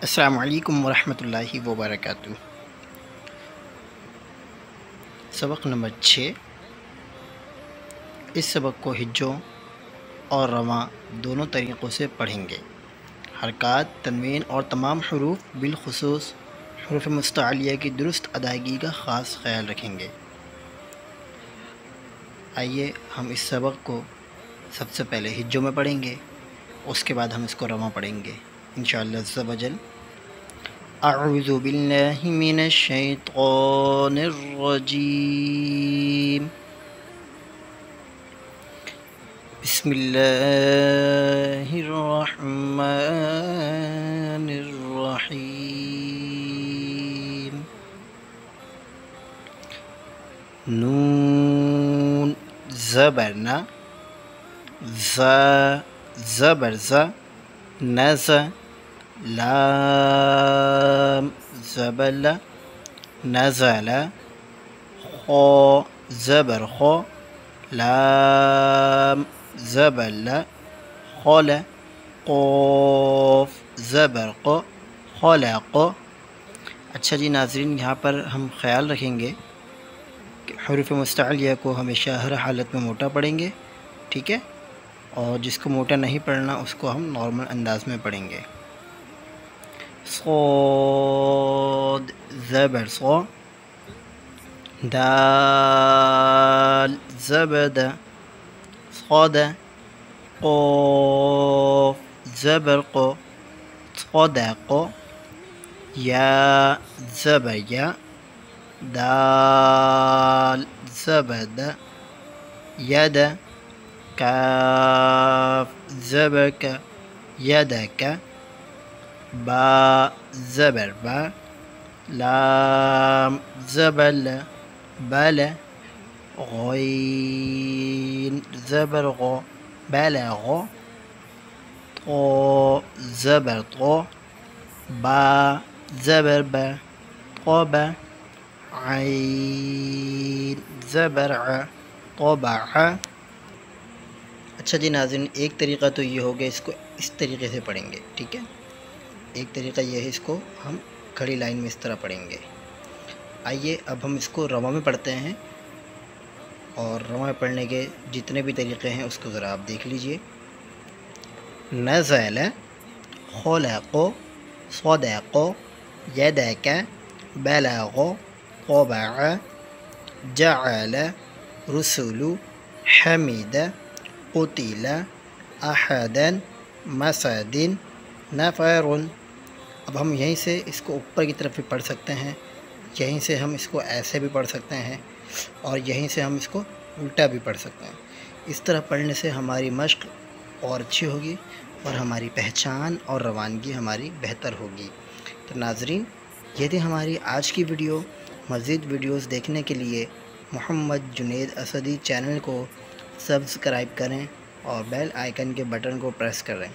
السلام علیکم ورحمۃ اللہ وبرکاتہ۔ سبق نمبر 6۔ اس سبق کو ہجوں اور رواں دونوں طریقوں سے پڑھیں گے۔ حرکات، تنوین اور تمام حروف بالخصوص حروف مستعلیہ کی درست ادائیگی کا خاص خیال رکھیں گے۔ آئیے ہم اس سبق کو سب سے پہلے ہجوں میں پڑھیں گے، اس کے بعد ہم اس کو رواں پڑھیں گے انشاءاللہ عز و جل۔ اعوذ باللہ من الشیطان الرجیم، بسم اللہ الرحمن الرحیم۔ نون زبرنا، ز زبر ز، نز لام زبر ل، نزل خو زبر خو، لام زبر ل، خل قوف زبر قو، خلق۔ اچھا جی ناظرین، یہاں پر ہم خیال رکھیں گے کہ حروف مستعلیہ کو ہمیشہ ہر حالت میں موٹا پڑھیں گے، ٹھیک ہے، اور جس کو موٹا نہیں پڑھنا اس کو ہم نارمل انداز میں پڑھیں گے۔ صاد زبر صو، دال زبد صاد، قوف زبر قو، صدق، یا زبر یا، دال زبد ید، کاف زبر کا، یدک، با زبر با، لام زبر ل، بل، غین زبر غو، بلغ، طو زبر طو، با زبر با، طب، عین زبر ع، طبع۔ اچھا جی ناظرین، ایک طریقہ تو یہ ہو گیا، اس کو اس طریقے سے پڑھیں گے، ٹھیک ہے، ایک طریقہ یہ ہے، اس کو ہم کھڑی لائن میں اس طرح پڑھیں گے۔ آئیے اب ہم اس کو رواں میں پڑھتے ہیں، اور رواں میں پڑھنے کے جتنے بھی طریقے ہیں اس کو ذرا آپ دیکھ لیجئے۔ نزل خلق صدق یدک بلغ طبع جعل رسل حمد قتل احد مسد نفر۔ اب ہم یہیں سے اس کو اوپر کی طرف بھی پڑھ سکتے ہیں، یہیں سے ہم اس کو ایسے بھی پڑھ سکتے ہیں، اور یہیں سے ہم اس کو الٹا بھی پڑھ سکتے ہیں۔ اس طرح پڑھنے سے ہماری مشق اور اچھی ہوگی، اور ہماری پہچان اور روانگی ہماری بہتر ہوگی۔ تو ناظرین، یہ تھی ہماری آج کی ویڈیو۔ مزید ویڈیوز دیکھنے کے لیے محمد جنید اسدی چینل کو سبسکرائب کریں اور بیل آئیکن کے بٹن کو پریس کریں۔